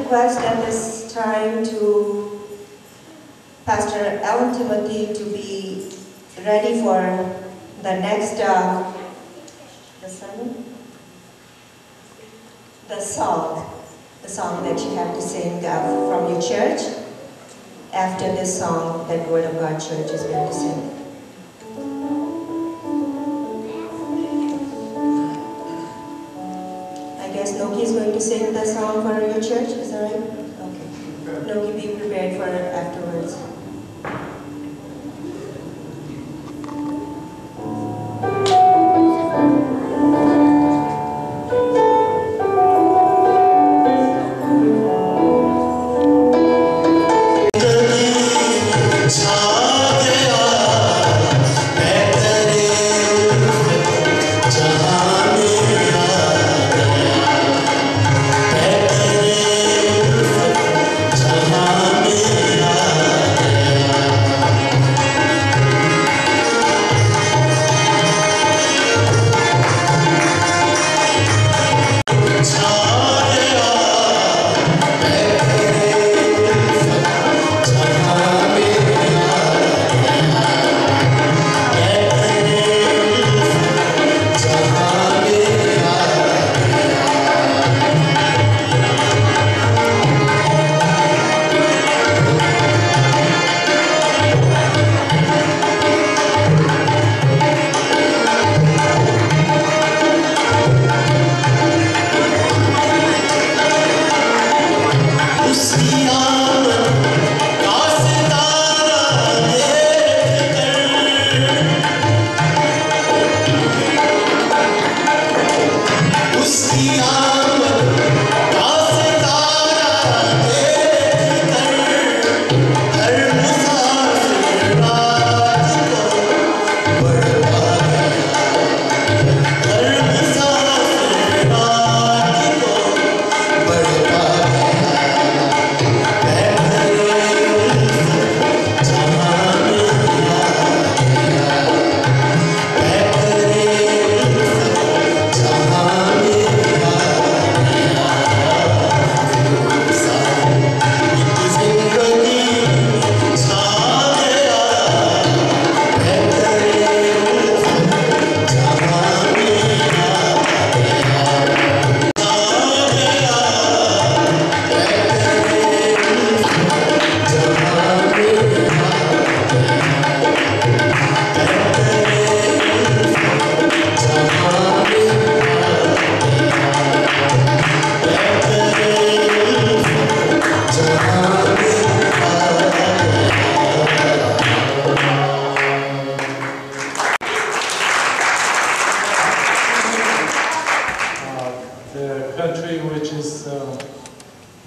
request at this time to Pastor Alan Timothy to be ready for the next the song that you have to sing from your church. After this song, that Word of God Church is going to sing. I guess Noki is going to sing the song for your church, is that right? Okay. Noki, be prepared for it afterwards.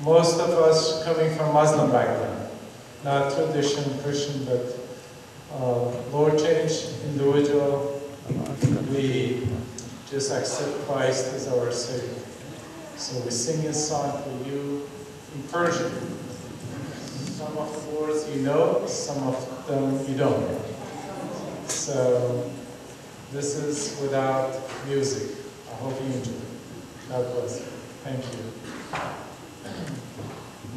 Most of us coming from Muslim background, not tradition Christian, but Lord changed individual. We just accept Christ as our Savior. So we sing a song for you in Persian. Some of the words you know, some of them you don't know. So this is without music. I hope you enjoy it. God bless you. Thank you.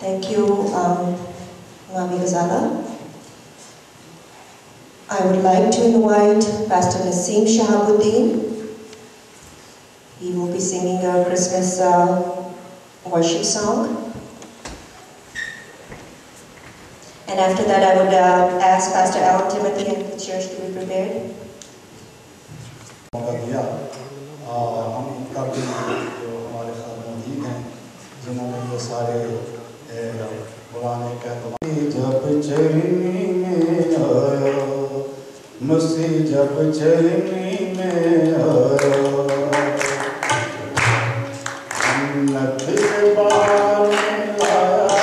Thank you, Mami Ghazala. I would like to invite Pastor Naseem Shahabuddin. He will be singing a Christmas worship song. And after that, I would ask Pastor Alan Timothy and the church to be prepared. हम काफ़ी जो हमारे साथ मौजूद हैं जिन्होंने ये सारे पुराने कहते जब चरनी में आया मसीह जब चरनी में आया जन्नत के बाग में लाया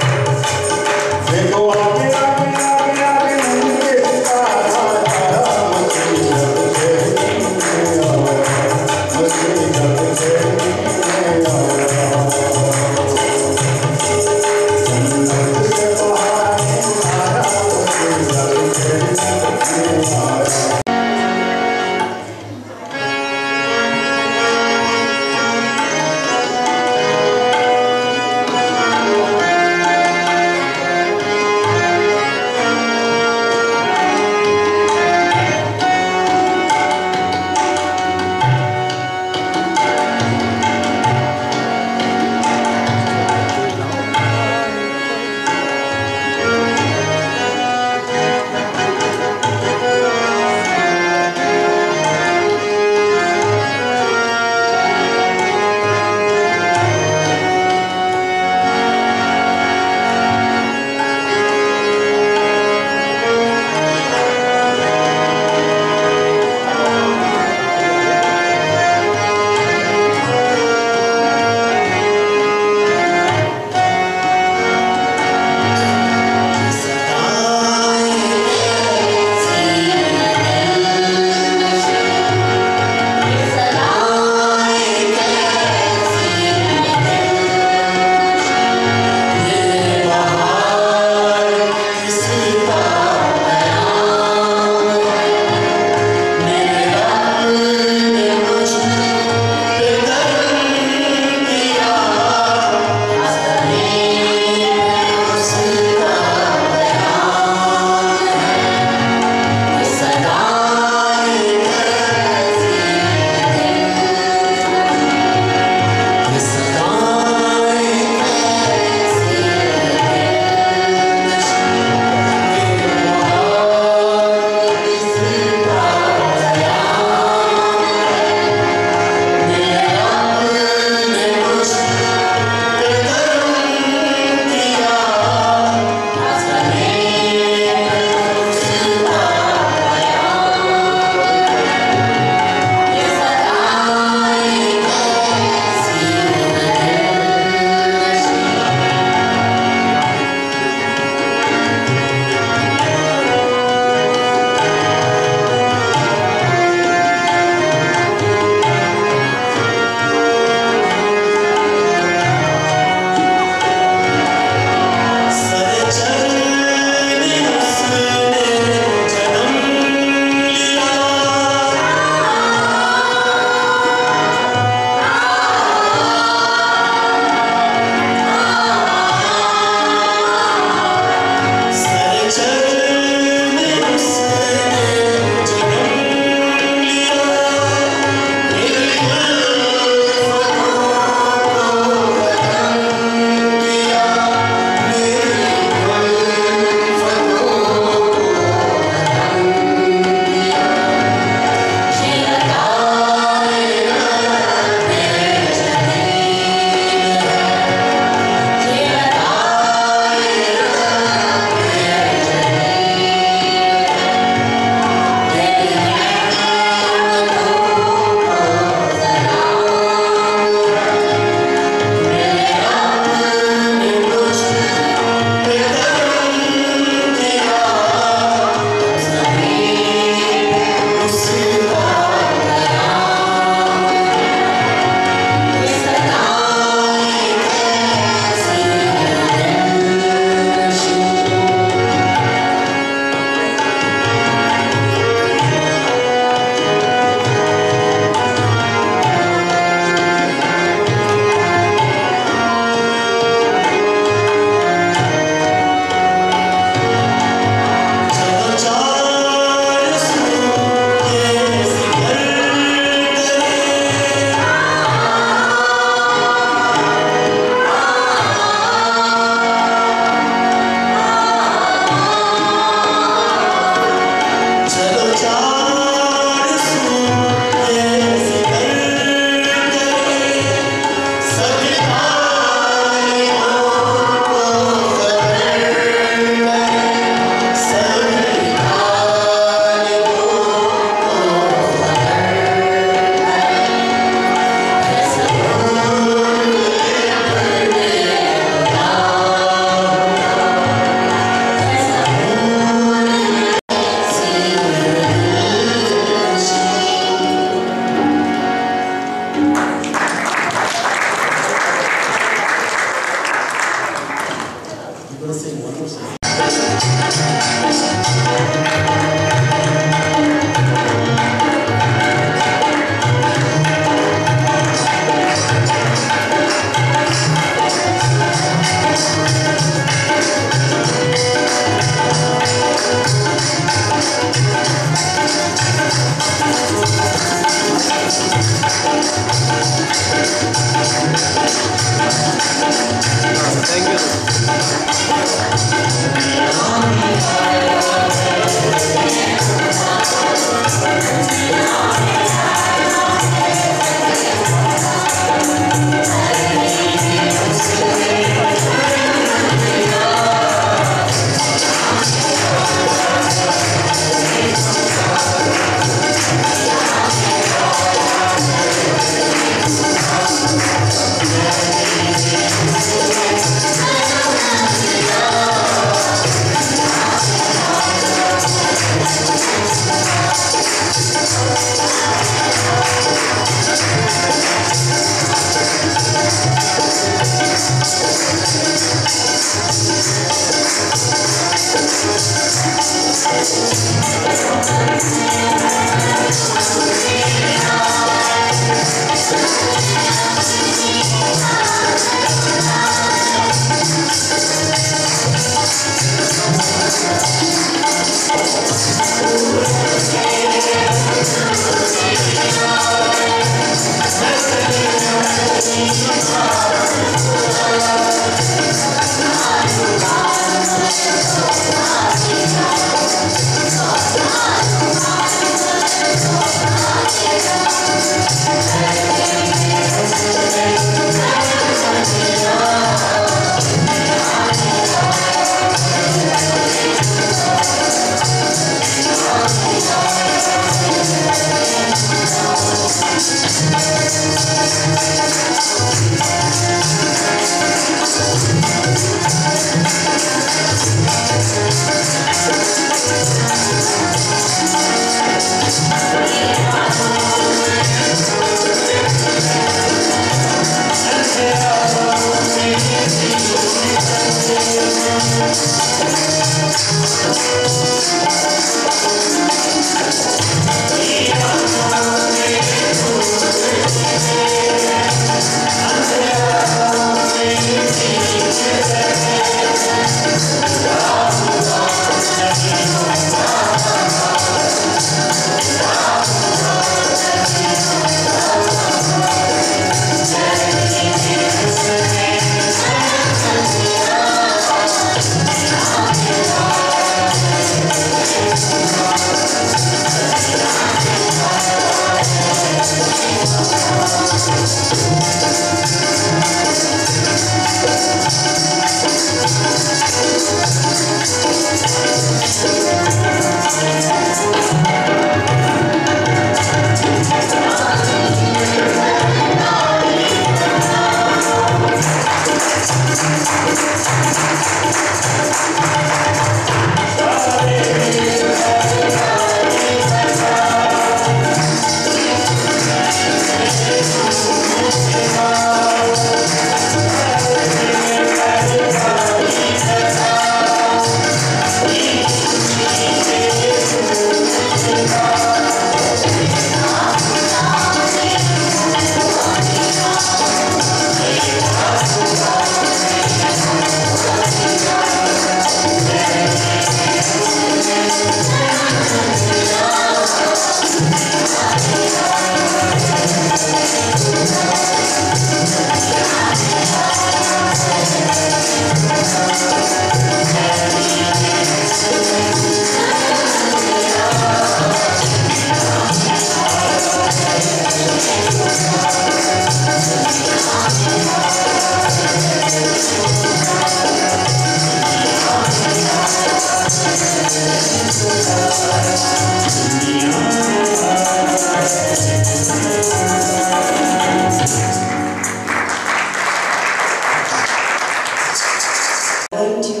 Going to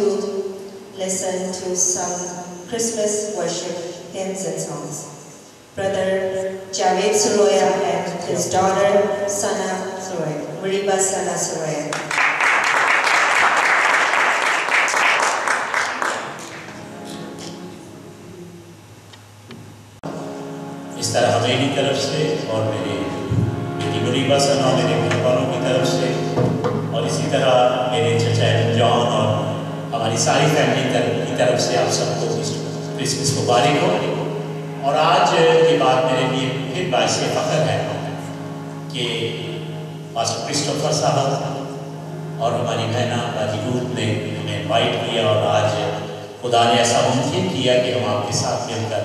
listen to some Christmas worship hymns and songs. Brother Javed Suroya and his daughter Sana Suroya, Mariba Sana Suroya. इस तरह मेरी तरफ से और मेरी बेटी मुरीबा सना मेरे घर वालों की तरफ से और इसी तरह मेरे चचा जॉन और हमारी सारी फैमिली की तरफ से आप सबको क्रिसमस मुबारक हो। और आज के बाद मेरे लिए फिर बाइस फ़ख्र है कि पास्टर क्रिस्टोफर साहब और हमारी बहना बाजी रूथ ने हमें इनवाइट किया और आज खुदा ने ऐसा मुमकिन किया कि हम आपके साथ मिलकर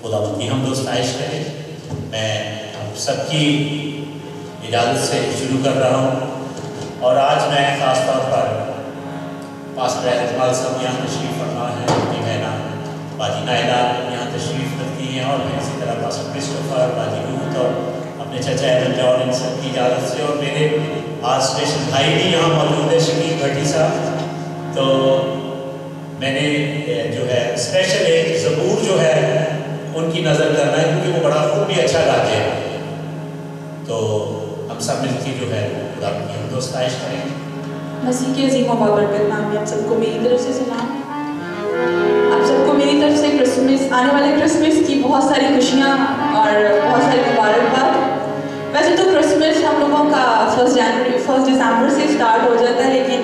खुदावंद की हम दोस्त आयश करें। मैं आप सबकी इजाज़त से शुरू कर रहा हूँ और आज मैं ख़ास तौर पर पास्टर अहमद साहब यहाँ तशरीफ़ फरमा है, उनकी बहना बाजी नायला यहाँ तशरीफ़ रखती हैं और इसी तरह पास्टर क्रिस्टोफर, बाजी रूथ और अपने चचा जॉन इन सब की इजाज़त से और मेरे आज स्पेशल भाई भी यहाँ मौजूद है शकील भट्टी साहब। तो मैंने जो है स्पेशल एक ज़बूर जो है उनकी नज़र करना है क्योंकि वो बड़ा खूब भी अच्छा गाते हैं। तो हम सब मिलकर जो है खुदा की हम दोस्त आयश करेंगे। मसीह के अज़ीम व बाबरकत नाम में आप सबको मेरी तरफ से सलाम। आप सबको मेरी तरफ से क्रिसमस, आने वाले क्रिसमस की बहुत सारी खुशियाँ और बहुत सारी मुबारकबाद। वैसे तो क्रिसमस हम लोगों का 1 दिसंबर से स्टार्ट हो जाता है, लेकिन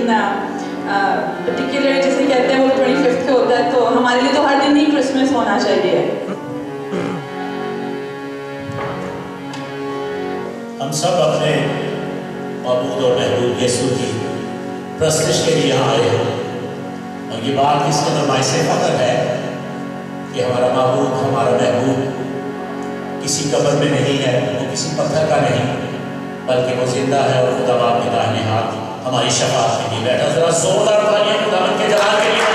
पर्टिकुलर जैसे कहते हैं वो 25 को होता है, तो हमारे लिए तो हर दिन ही क्रिसमस होना चाहिए। हम सब अपने मबूद और महबूब यीशु की प्रस्तुति के लिए यहाँ आए हैं और ये बात इस कदर बाइस फ़ख्र है कि हमारा महबूब, हमारा महबूब किसी कब्र में नहीं है, वो किसी पत्थर का नहीं, बल्कि वो जिंदा है और खुदा बाप के दाहिने हाथ हमारी शफाअत के लिए बैठा। जरा जोरदार तालियां खुदा के जलाल के लिए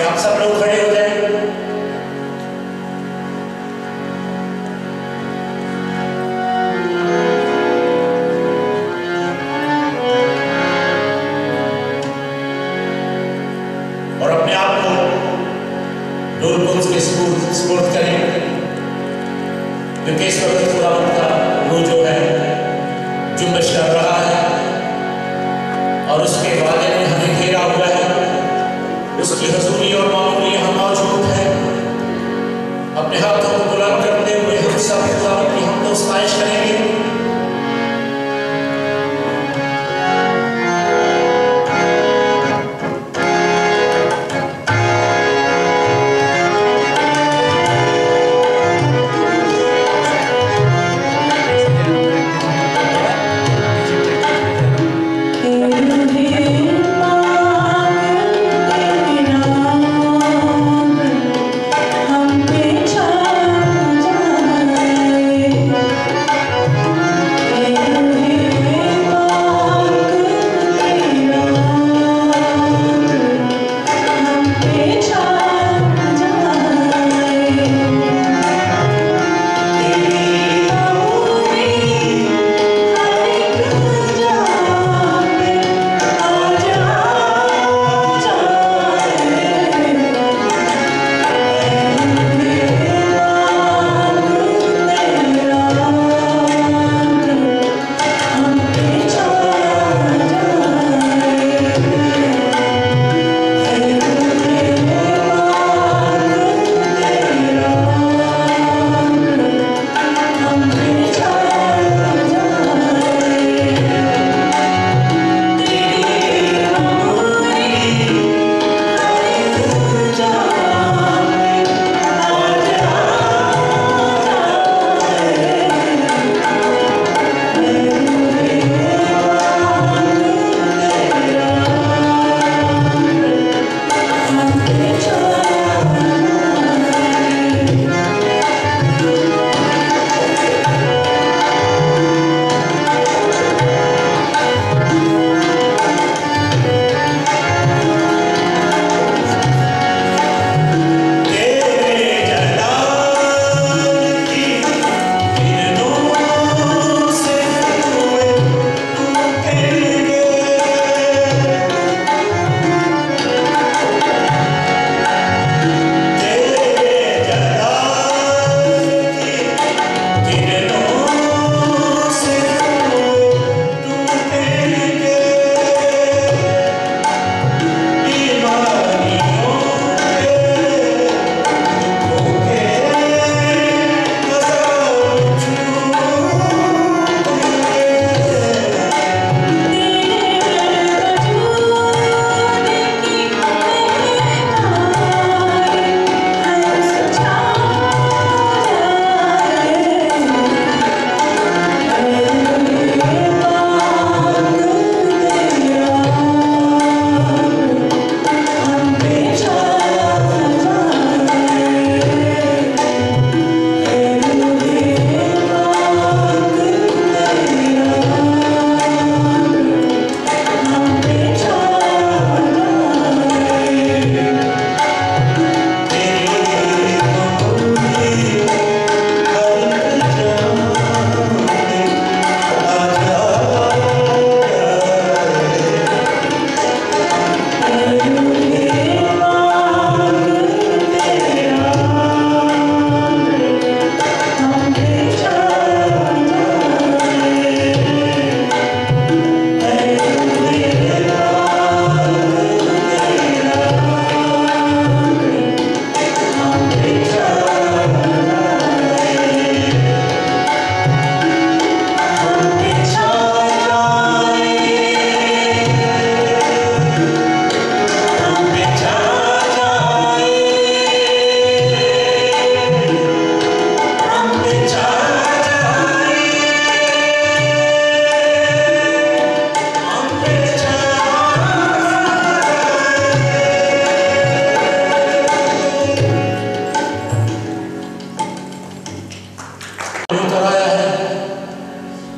आप सब लोग खड़े हो जाए। और अपने आप को डोल पुंज के स्पोर्ट करें क्योंकि इस वक्त खुदा का वो जो है जुम्बिश कर रहा है और उसके वादे ने हमें घेरा हुआ है, उसकी हजूरी और मामूली हम मौजूद है। अपने हाथों को बुलंद करते हुए हम सब खुदा की हम तो आयश करेंगे। हम पे छा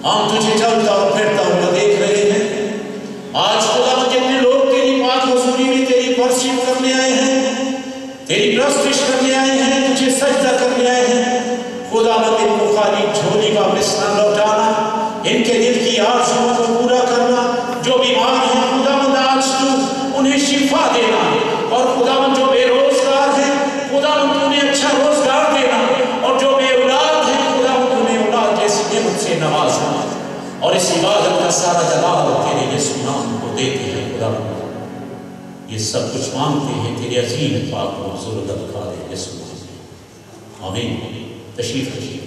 हम तुझे चलता और फिरता हुआ देख रहे हैं। आज खुदा जितने लोग तेरी पाक हुजूरी में तेरी वर्शिप करने आए हैं, तेरी प्रस्तुति करने आए हैं, तुझे सजदा करने आए हैं, खुदा इनको खाली झोली का मिसना लौटाना, इनके दिल की आरज़ुओं को पूरा करना। जो बीमार हैं खुदावंद आज तू उन्हें शिफा देना, और खुदावंद जो बेरोजगार हैं खुदावंद उन्हें अच्छा रोजगार देना, और जो बेऔलाद हैं खुदावंद उन्हें औलाद जैसी नेमत से नवाजना। और इस इबादत का सारा जलाल तेरे यीशु नाम को देते हैं खुदावंद। ये सब कुछ मांगते हैं तेरे अजीम पाक और ज़ुल्फ़ ख़ालिद यीशु नाम। आमीन। तशरीफ रखिए।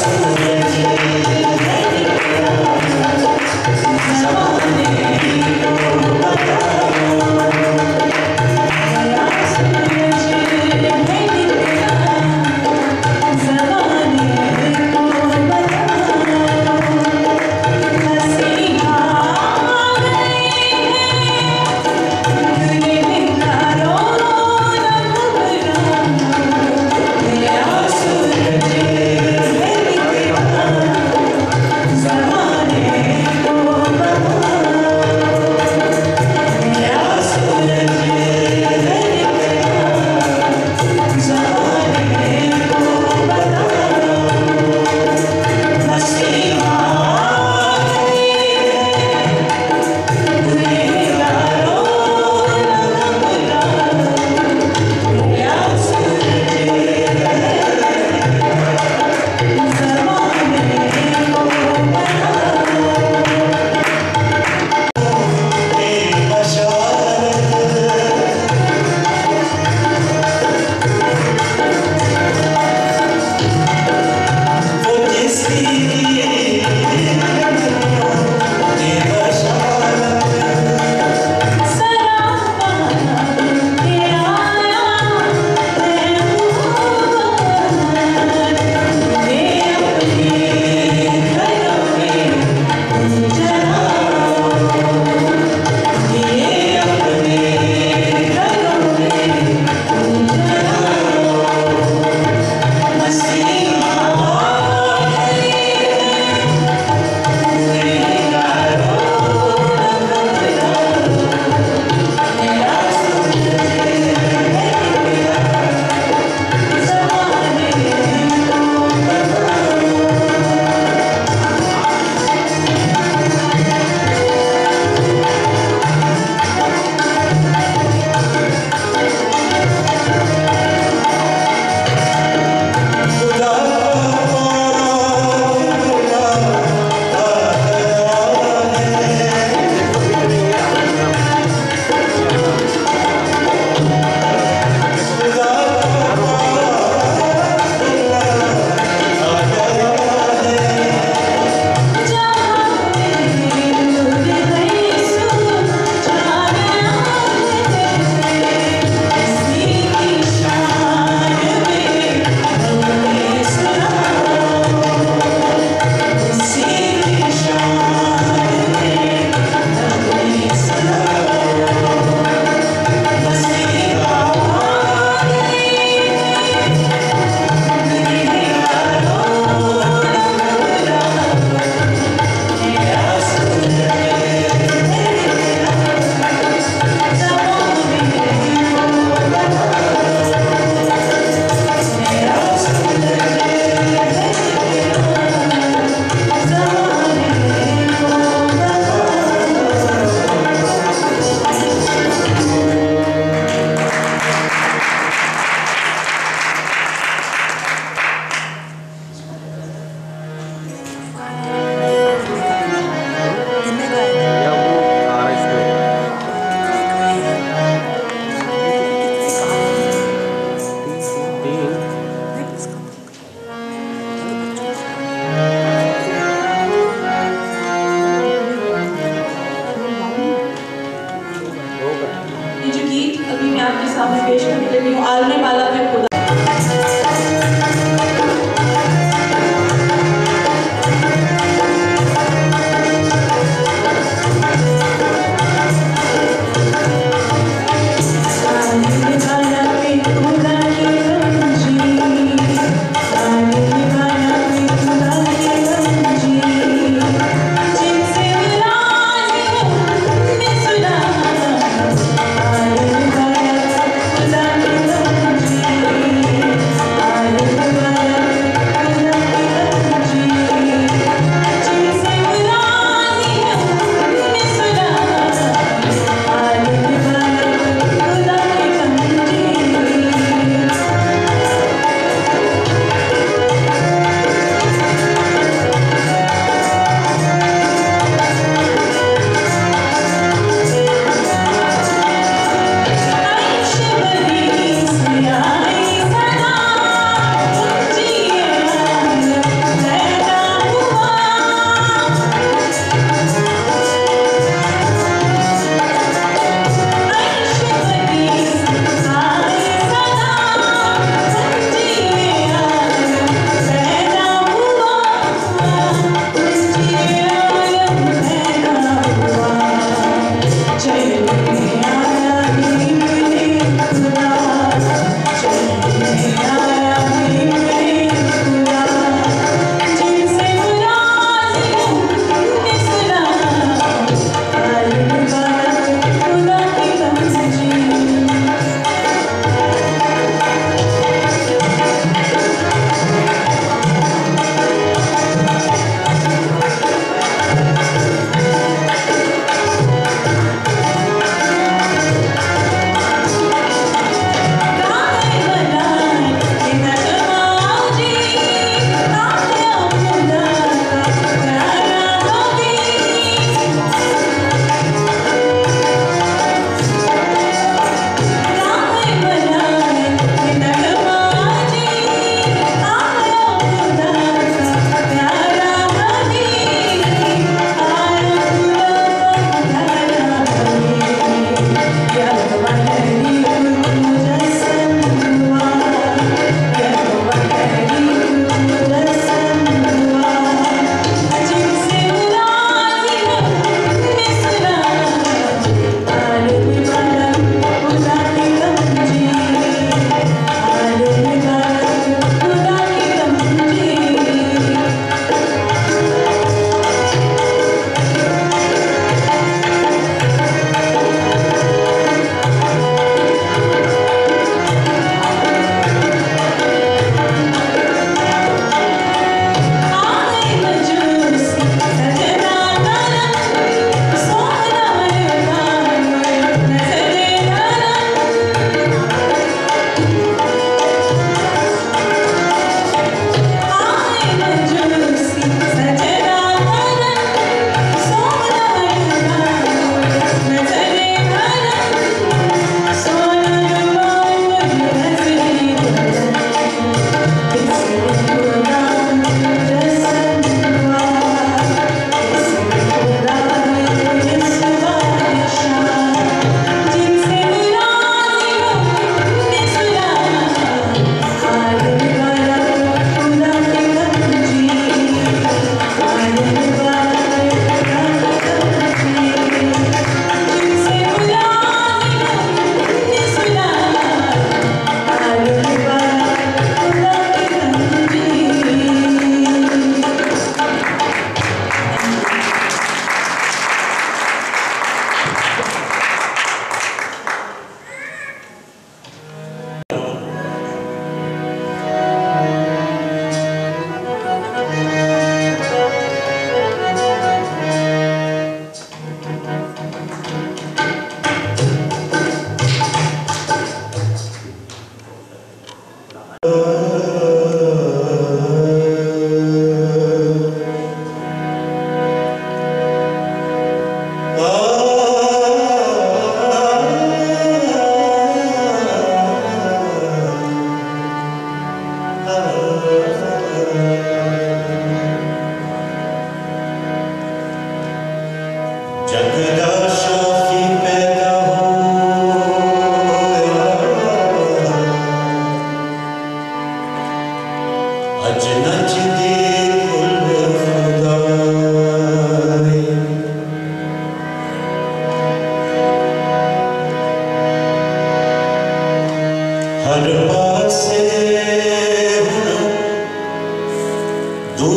Yes.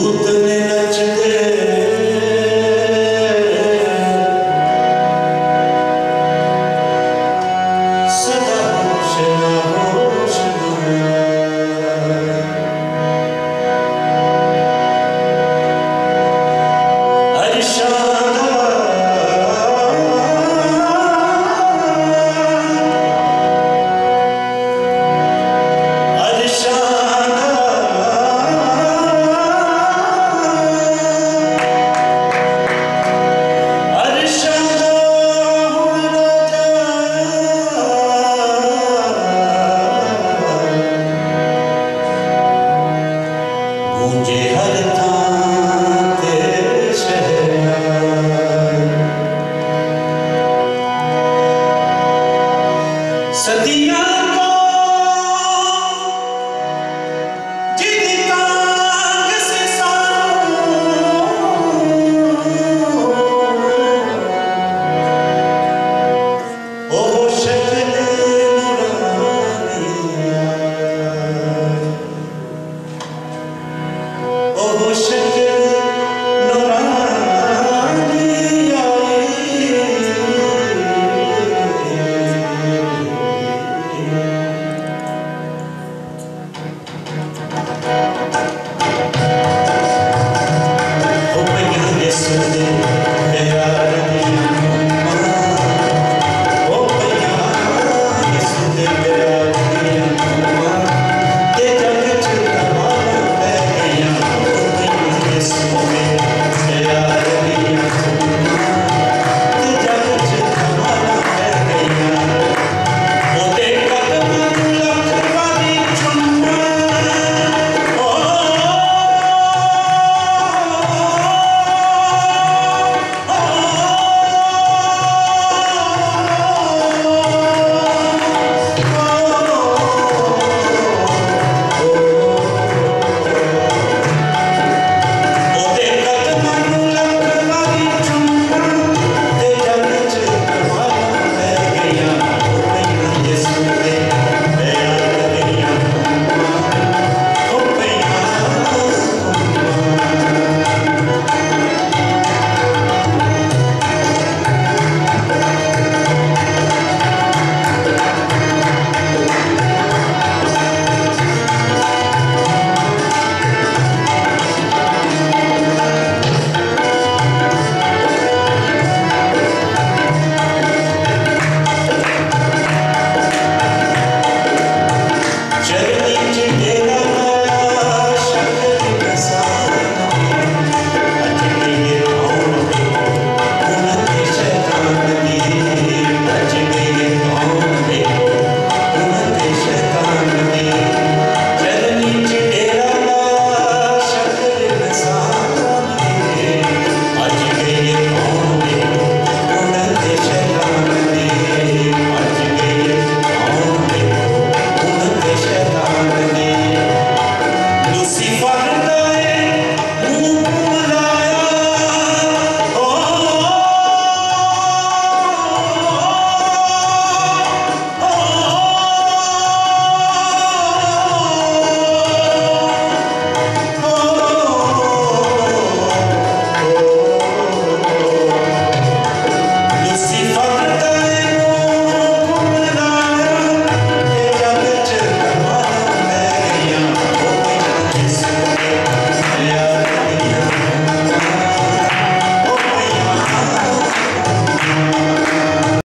उतने नचते सदा होश ना होश गूंजे हर थां तेरे शहनाई सदियां को जिदी तांग से ओ शक्ल नूरानी ओ